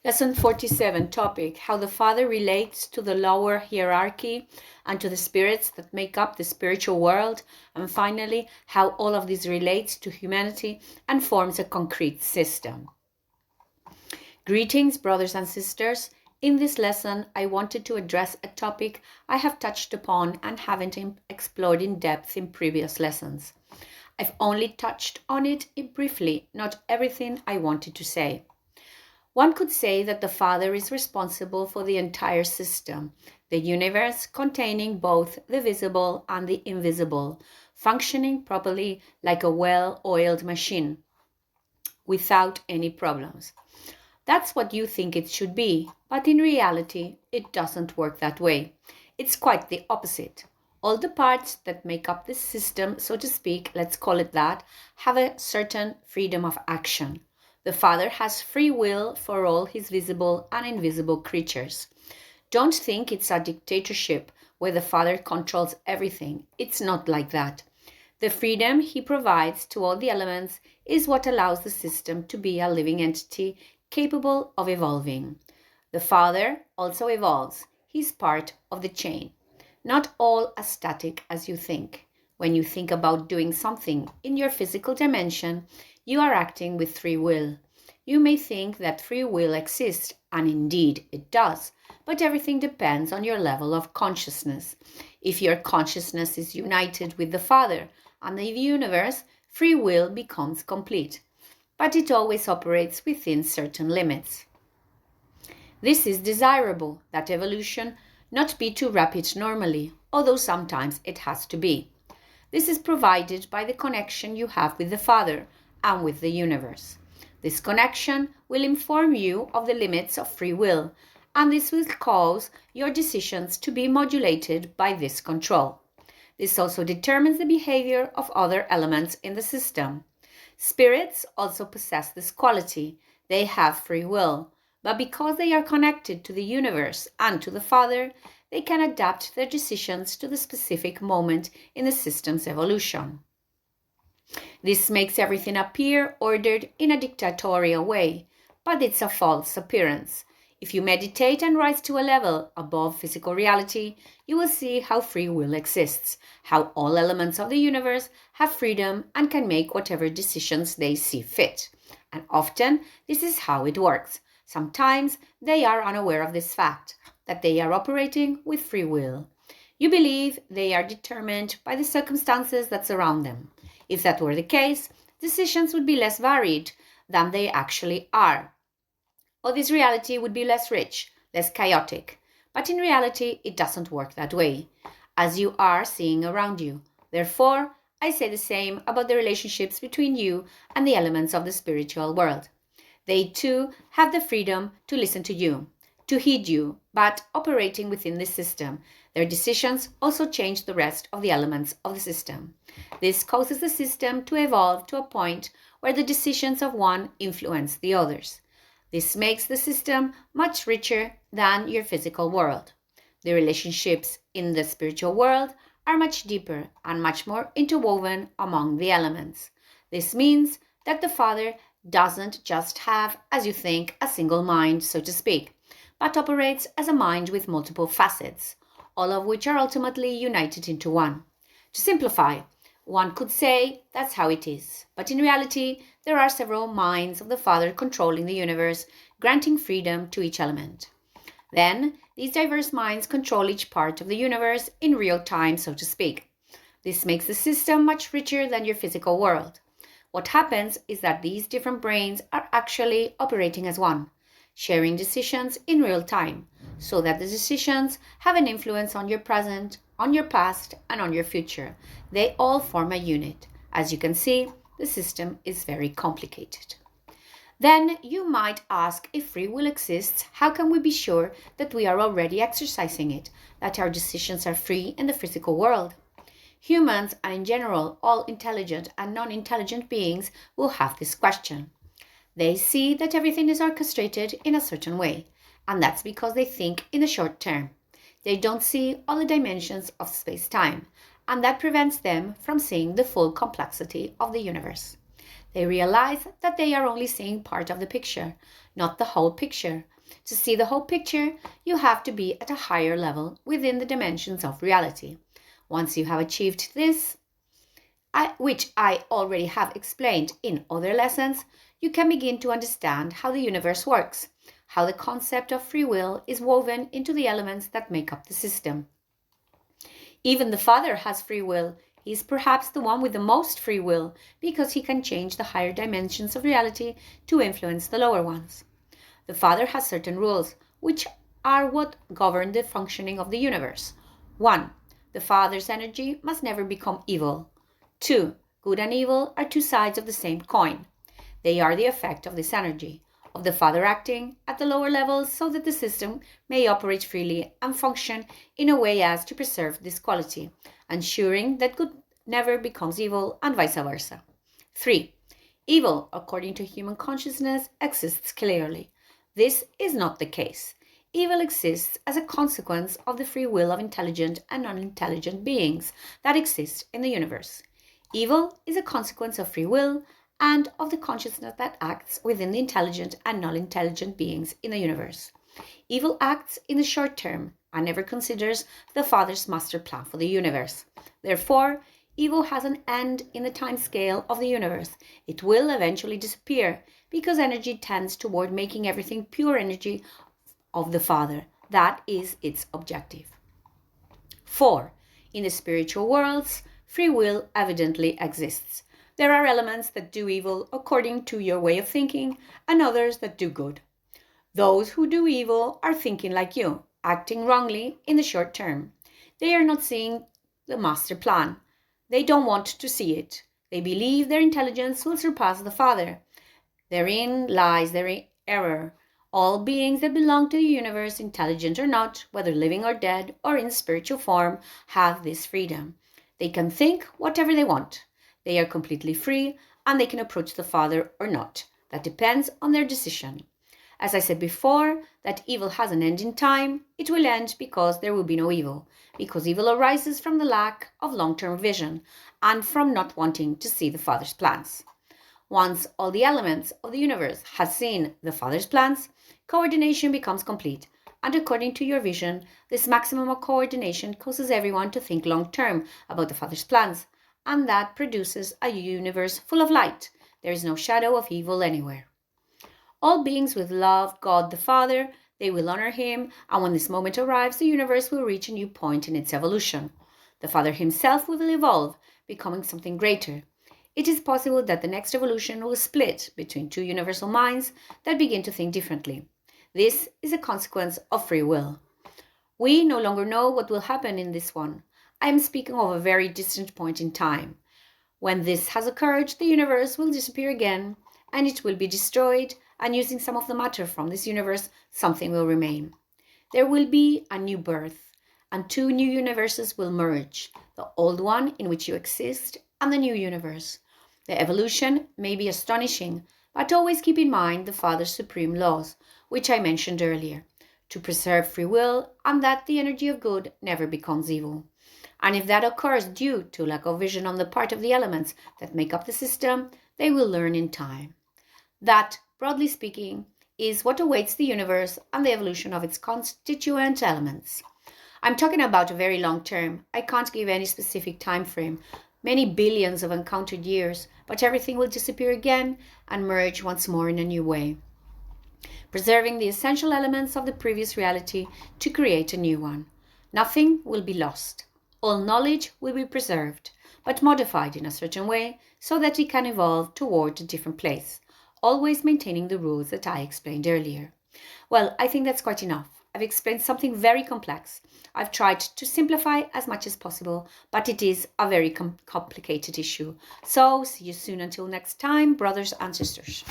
Lesson 47 topic, how the Father relates to the lower hierarchy and to the spirits that make up the spiritual world, and finally, how all of this relates to humanity and forms a concrete system. Greetings, brothers and sisters. In this lesson, I wanted to address a topic I have touched upon and haven't explored in depth in previous lessons. I've only touched on it briefly, not everything I wanted to say. One could say that the Father is responsible for the entire system, the universe containing both the visible and the invisible, functioning properly like a well-oiled machine, without any problems. That's what you think it should be, but in reality, it doesn't work that way. It's quite the opposite. All the parts that make up this system, so to speak, let's call it that, have a certain freedom of action. The Father has free will for all his visible and invisible creatures. Don't think it's a dictatorship where the Father controls everything. It's not like that. The freedom he provides to all the elements is what allows the system to be a living entity capable of evolving. The Father also evolves. He's part of the chain. Not all as static as you think. When you think about doing something in your physical dimension, you are acting with free will. You may think that free will exists, and indeed it does, but everything depends on your level of consciousness. If your consciousness is united with the Father and the universe, free will becomes complete, but it always operates within certain limits. This is desirable, that evolution not be too rapid normally, although sometimes it has to be. This is provided by the connection you have with the Father and with the universe. This connection will inform you of the limits of free will, and this will cause your decisions to be modulated by this control. This also determines the behavior of other elements in the system. Spirits also possess this quality. They have free will, but because they are connected to the universe and to the Father, they can adapt their decisions to the specific moment in the system's evolution. This makes everything appear ordered in a dictatorial way, but it's a false appearance. If you meditate and rise to a level above physical reality, you will see how free will exists, how all elements of the universe have freedom and can make whatever decisions they see fit. And often, this is how it works. Sometimes they are unaware of this fact, that they are operating with free will. You believe they are determined by the circumstances that surround them. If that were the case, decisions would be less varied than they actually are. Or this reality would be less rich, less chaotic. But in reality, it doesn't work that way, as you are seeing around you. Therefore, I say the same about the relationships between you and the elements of the spiritual world. They too have the freedom to listen to you, to heed you, but operating within this system, their decisions also change the rest of the elements of the system. This causes the system to evolve to a point where the decisions of one influence the others. This makes the system much richer than your physical world. The relationships in the spiritual world are much deeper and much more interwoven among the elements. This means that the Father doesn't just have, as you think, a single mind, so to speak, but operates as a mind with multiple facets, all of which are ultimately united into one. To simplify, one could say that's how it is, but in reality, there are several minds of the Father controlling the universe, granting freedom to each element. Then, these diverse minds control each part of the universe in real time, so to speak. This makes the system much richer than your physical world. What happens is that these different brains are actually operating as one, sharing decisions in real time, so that the decisions have an influence on your present, on your past, and on your future. They all form a unit. As you can see, the system is very complicated. Then you might ask, if free will exists, how can we be sure that we are already exercising it, that our decisions are free in the physical world? Humans, and in general all intelligent and non-intelligent beings, will have this question. They see that everything is orchestrated in a certain way, and that's because they think in the short term. They don't see all the dimensions of space-time, and that prevents them from seeing the full complexity of the universe. They realize that they are only seeing part of the picture, not the whole picture, To see the whole picture, you have to be at a higher level within the dimensions of reality. Once you have achieved this, which I already have explained in other lessons, you can begin to understand how the universe works, how the concept of free will is woven into the elements that make up the system. Even the Father has free will. He is perhaps the one with the most free will because he can change the higher dimensions of reality to influence the lower ones. The Father has certain rules, which are what govern the functioning of the universe. 1. The Father's energy must never become evil. 2. Good and evil are two sides of the same coin. They are the effect of this energy, of the Father acting at the lower levels so that the system may operate freely and function in a way as to preserve this quality, ensuring that good never becomes evil and vice versa. 3. Evil, according to human consciousness, exists clearly. This is not the case. Evil exists as a consequence of the free will of intelligent and non-intelligent beings that exist in the universe. Evil is a consequence of free will and of the consciousness that acts within the intelligent and non-intelligent beings in the universe. Evil acts in the short term and never considers the Father's master plan for the universe. Therefore, evil has an end in the time scale of the universe. It will eventually disappear because energy tends toward making everything pure energy of the Father. That is its objective. 4. In the spiritual worlds, free will evidently exists. There are elements that do evil according to your way of thinking and others that do good. Those who do evil are thinking like you, acting wrongly in the short term. They are not seeing the master plan. They don't want to see it. They believe their intelligence will surpass the Father. Therein lies their error. All beings that belong to the universe, intelligent or not, whether living or dead or in spiritual form, have this freedom. They can think whatever they want. They are completely free and they can approach the Father or not. That depends on their decision. As I said before, that evil has an end in time. It will end because there will be no evil, because evil arises from the lack of long-term vision and from not wanting to see the Father's plans. Once all the elements of the universe have seen the Father's plans, coordination becomes complete. And according to your vision, this maximum of coordination causes everyone to think long-term about the Father's plans, and that produces a universe full of light. There is no shadow of evil anywhere. All beings will love God the Father, they will honor Him, and when this moment arrives, the universe will reach a new point in its evolution. The Father Himself will evolve, becoming something greater. It is possible that the next evolution will split between two universal minds that begin to think differently. This is a consequence of free will. We no longer know what will happen in this one. I am speaking of a very distant point in time. When this has occurred, the universe will disappear again, and it will be destroyed, and using some of the matter from this universe, something will remain. There will be a new birth, and two new universes will merge, the old one in which you exist and the new universe. The evolution may be astonishing, but always keep in mind the Father's supreme laws, which I mentioned earlier, to preserve free will and that the energy of good never becomes evil. And if that occurs due to lack of vision on the part of the elements that make up the system, they will learn in time. That, broadly speaking, is what awaits the universe and the evolution of its constituent elements. I'm talking about a very long term. I can't give any specific time frame, many billions of encountered years, but everything will disappear again and merge once more in a new way, preserving the essential elements of the previous reality to create a new one. Nothing will be lost. All knowledge will be preserved, but modified in a certain way so that it can evolve toward a different place, always maintaining the rules that I explained earlier. Well, I think that's quite enough. I've explained something very complex. I've tried to simplify as much as possible, but it is a very complicated issue. So, see you soon until next time, brothers and sisters.